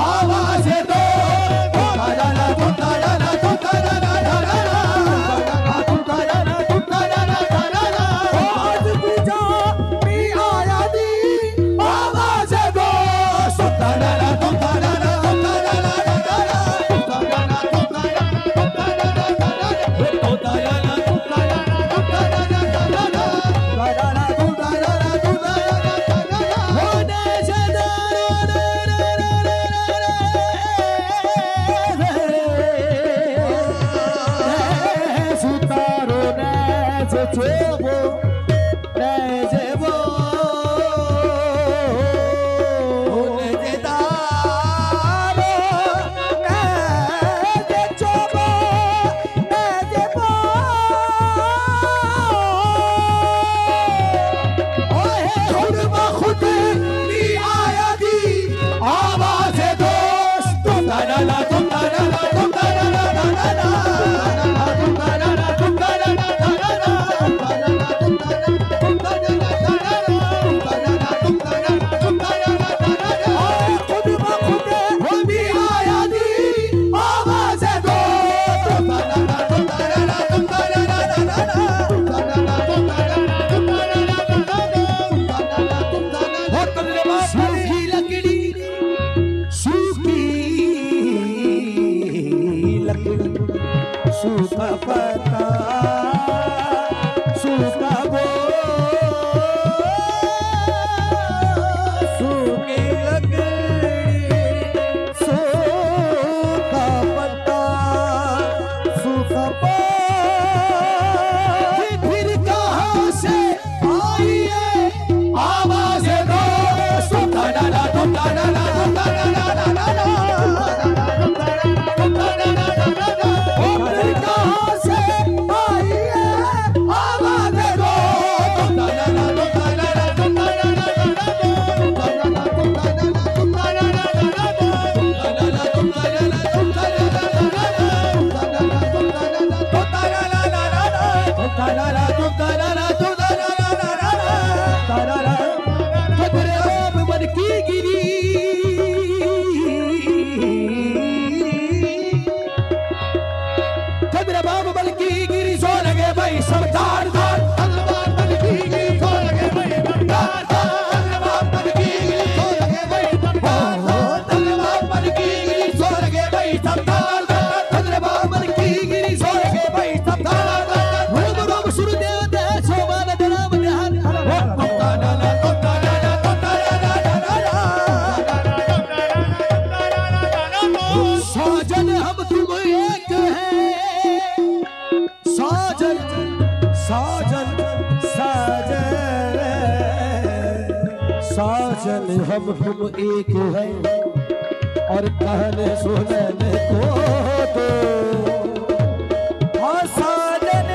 आवाज दो हम एक है और कहने सुनने को तो साजन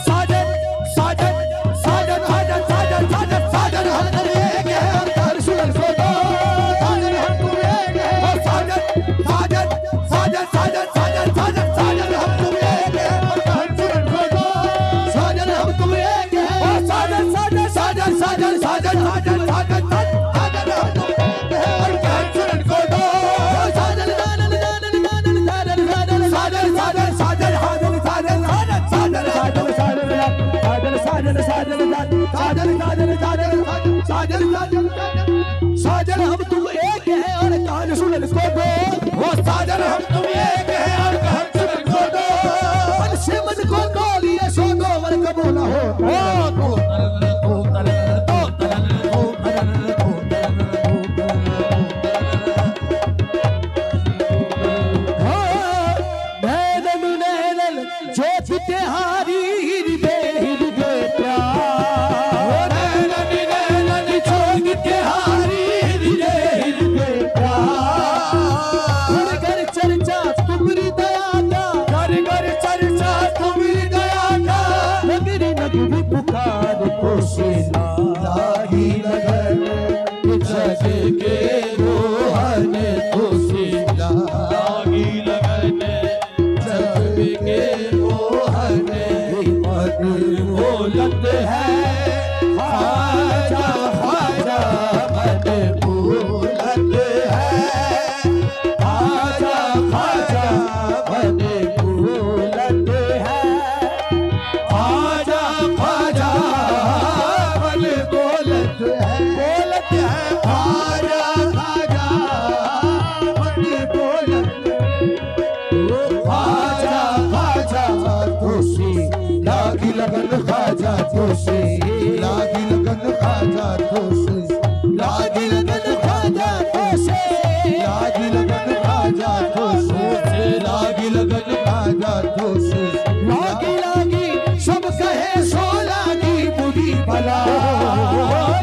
साजन साजन साजन साजन साजन साजन साजन हम तुम एक है और कहने सुनने को तो साजन हम तुम एक है और साजन साजन साजन साजन साजन साजन साजन हम तुम एक है और कहने सुनने को तो साजन हम तुम एक है और साजन साजन साजन साजन साजन साजन साजन साजन हम तुम एक है और कहने सुनने को तो साजन साजन साजन साजन साजन साजन साजन साजन साजन साजन साजन साजन साजन साजन हम तुम एक है और कहने सुनने को दो वो साजन हम तुम एक है और कहने सुनने को दो मन से मन को दो लिए सो दो मन कबूल हो लगन खाजा तो से, लागी लगन खाजा तो से, लागी लगन खाजा तो से, लागी लगन खाजा तो से, लागी लागी सब कहे सो लागी बुरी भला,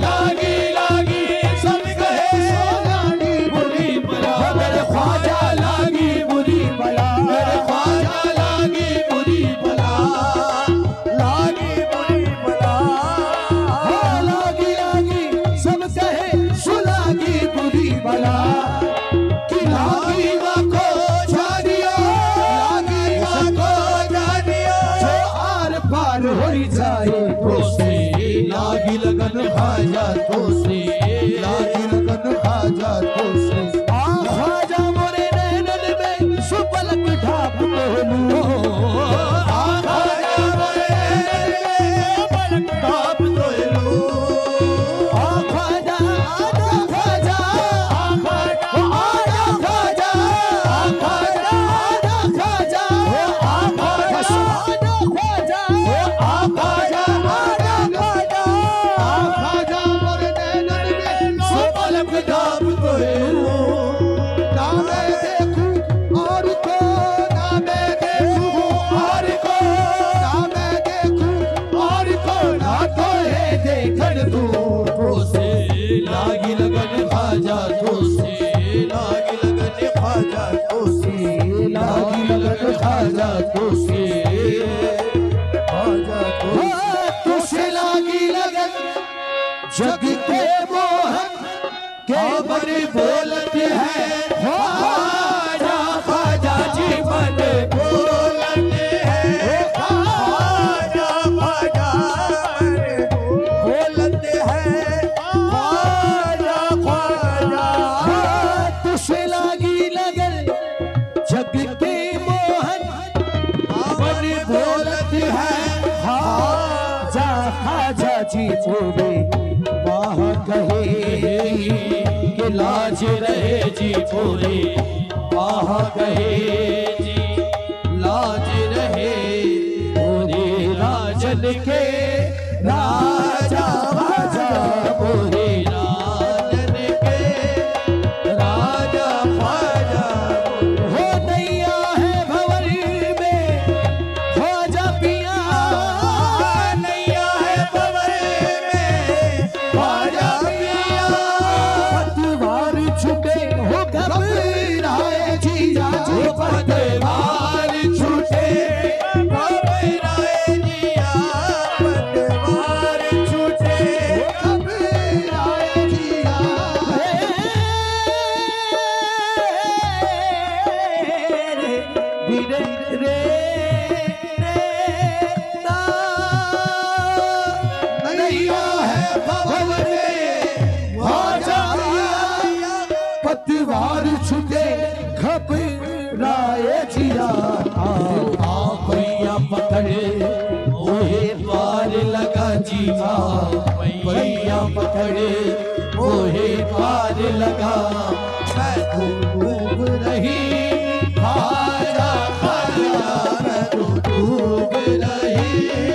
लागी लागी सब कहे सो लागी बुरी भला, मेरे ख्वाजा लागी बुरी भला, मेरे ख्वाजा लागी बुरी भला, लागी बुरी भला, लागी लागी सब कहे सो लागी बुरी भला, कि लागी माँ को जानियो, लागी माँ को जानियो, जो आर पार हो जाए तो से, लागी लगन खाजा तो से, लागी लगन खाजा तो से, खाजा मोरे नैनन में सुपलक ढाप तोलू, खाजा मोरे नैनन में सुपलक ढाप तोलू, खाजा आजा खाजा, खाजा आजा खाजा, खाजा आजा खाजा, खाजा आजा खाजा, खाजा आजा खाजा, खाजा मोरे नैनन में सुपलक ढाप तोलू, ना मैं देखूं और को, ना मैं देखूं और को, ना मैं देखूं और को, ना तो है देखन दूर तो से, लागी लगन खाजा तो से, लागी लगन खाजा तो से, लागी लगन खाजा तो से, खाजा तो से, लागी लगन जग के मोहन के मन बोलते हैं, खाजा खाजा जी मन बोलते हैं, खाजा खाजा मन बोलते हैं, खाजा खाजा, तुझसे लागी लगन जग के मोहन मन बोलते हैं, खाजा खाजा जी बोले वाह कहे कि लाज रहे जी बोले, वाह कहे जी लाज रहे, बोले राजन के राजा राजा, बोले राजन के राजा ख्वाजा, हो नैया है भंवर में ख्वाजा पिया, नैया है भंवर में ख्वाजा पिया, पतवार छुटे हो घबराए जिया जी, पतवार छुटे घबराए जिया, पतवार छुटे घबराए जिया, रे रे नैया है भंवर में ख्वाजा पिया, पतवार छुटे घबराए जिया, भैया पकड़े ओहे पार लगा जिया, भैया पकड़े ओहे पार लगा, मैं डूब रही खाजा खाजा, मैं डूब रही